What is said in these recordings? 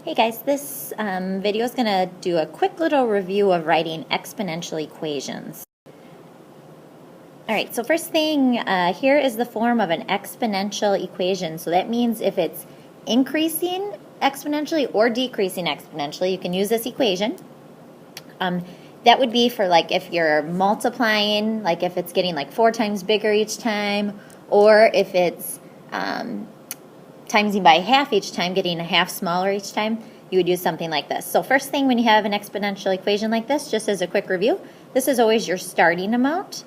Hey guys, this video is going to do a quick little review of writing exponential equations. Alright, so first thing, here is the form of an exponential equation. So that means if it's increasing exponentially or decreasing exponentially, you can use this equation. That would be for like if you're multiplying, like if it's getting like 4 times bigger each time, or if it's timesing by half each time, getting a half smaller each time, you would use something like this. So first thing when you have an exponential equation like this, just as a quick review, this is always your starting amount.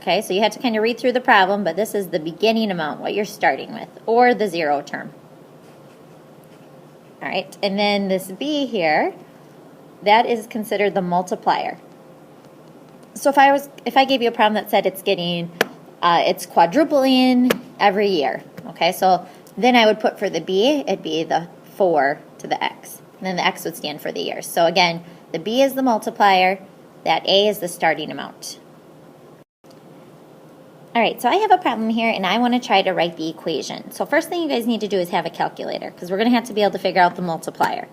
Okay, so you have to kind of read through the problem, but this is the beginning amount, what you're starting with, or the zero term. All right, and then this b here, that is considered the multiplier. So if I gave you a problem that said it's quadrupling every year, okay, so then I would put for the b, it'd be the 4 to the x, and then the x would stand for the years. So again, the b is the multiplier, that a is the starting amount. All right, so I have a problem here, and I want to try to write the equation. So first thing you guys need to do is have a calculator, because we're going to have to be able to figure out the multiplier.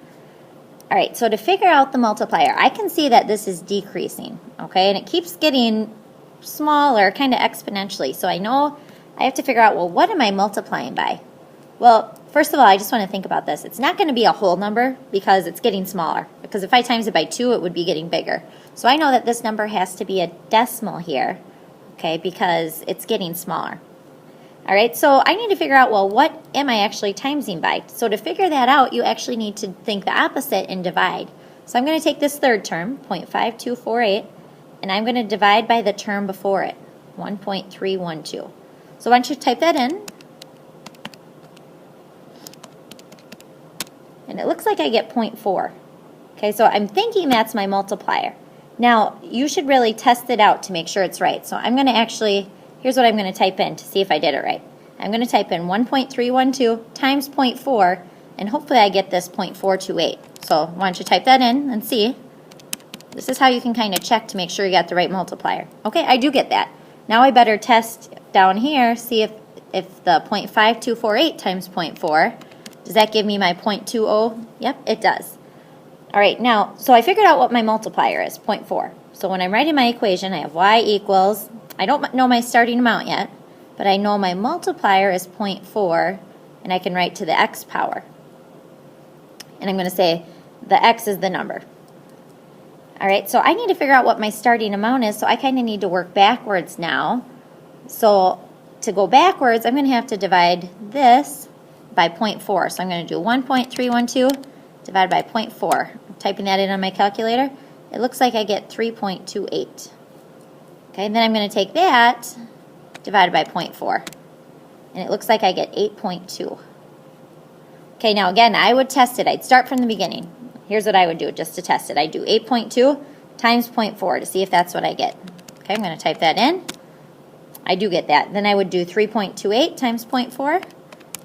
All right, so to figure out the multiplier, I can see that this is decreasing, okay, and it keeps getting smaller, kind of exponentially. So I know I have to figure out, well, what am I multiplying by? Well, first of all, I just want to think about this. It's not going to be a whole number because it's getting smaller, because if I times it by 2, it would be getting bigger. So I know that this number has to be a decimal here, okay, because it's getting smaller. All right, so I need to figure out, well, what am I actually timesing by? So to figure that out, you actually need to think the opposite and divide. So I'm going to take this third term, 0.5248, and I'm going to divide by the term before it, 1.312. So why don't you type that in? And it looks like I get 0.4. Okay, so I'm thinking that's my multiplier. Now, you should really test it out to make sure it's right. So I'm going to actually, here's what I'm going to type in to see if I did it right. I'm going to type in 1.312 times 0.4, and hopefully I get this 0.428. So why don't you type that in and see. This is how you can kind of check to make sure you got the right multiplier. Okay, I do get that. Now I better test down here, see if the 0.5248 times 0.4, does that give me my 0.20? Yep, it does. All right, now, so I figured out what my multiplier is, 0.4. So when I'm writing my equation, I have y equals, I don't know my starting amount yet, but I know my multiplier is 0.4, and I can write to the x power. And I'm going to say the x is the number. All right, so I need to figure out what my starting amount is, so I kind of need to work backwards now. So to go backwards, I'm going to have to divide this by 0.4. So I'm going to do 1.312 divided by 0.4. I'm typing that in on my calculator. It looks like I get 3.28. Okay, and then I'm going to take that divided by 0.4. And it looks like I get 8.2. Okay, now again, I would test it. I'd start from the beginning. Here's what I would do just to test it. I'd do 8.2 times 0.4 to see if that's what I get. Okay, I'm going to type that in. I do get that. Then I would do 3.28 times 0.4.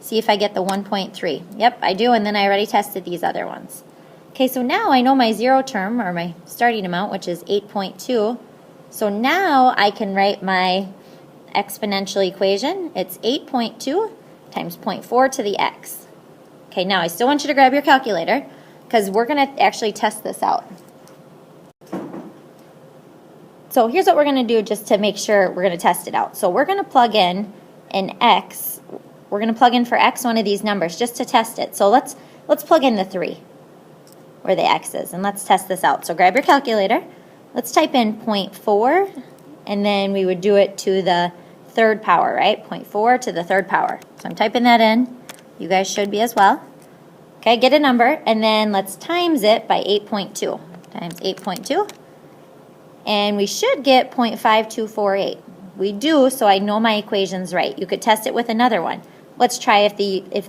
See if I get the 1.3. Yep, I do, and then I already tested these other ones. Okay, so now I know my zero term, or my starting amount, which is 8.2. So now I can write my exponential equation. It's 8.2 times 0.4 to the x. Okay, now I still want you to grab your calculator, because we're going to actually test this out. So here's what we're going to do just to make sure we're going to test it out. So we're going to plug in an x. We're going to plug in for x one of these numbers just to test it. So let's plug in the 3, where the x is, and let's test this out. So grab your calculator. Let's type in 0.4, and then we would do it to the third power, right? 0.4 to the third power. So I'm typing that in. You guys should be as well. Okay, get a number, and then let's times it by 8.2 times 8.2. And we should get 0.5248. We do, so I know my equation's right. You could test it with another one. Let's try if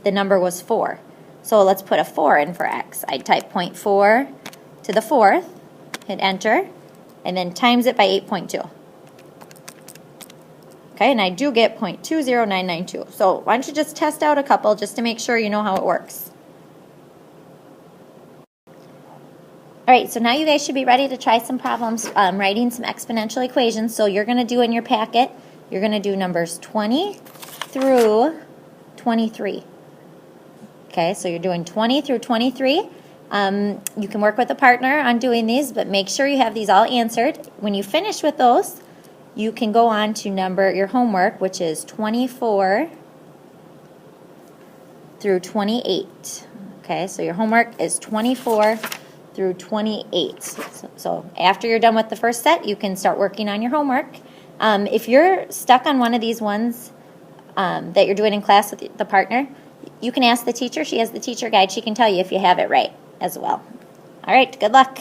the number was 4. So let's put a 4 in for x. I'd type 0.4 to the 4th, hit enter, and then times it by 8.2. Okay, and I do get 0.20992. So why don't you just test out a couple just to make sure you know how it works. All right, so now you guys should be ready to try some problems writing some exponential equations. So you're going to do in your packet, you're going to do numbers 20 through 23. Okay, so you're doing 20 through 23. You can work with a partner on doing these, but make sure you have these all answered. When you finish with those, you can go on to number your homework, which is 24 through 28. Okay, so your homework is 24 through 28. So after you're done with the first set, you can start working on your homework. If you're stuck on one of these ones that you're doing in class with the partner, you can ask the teacher. She has the teacher guide. She can tell you if you have it right as well. All right, good luck.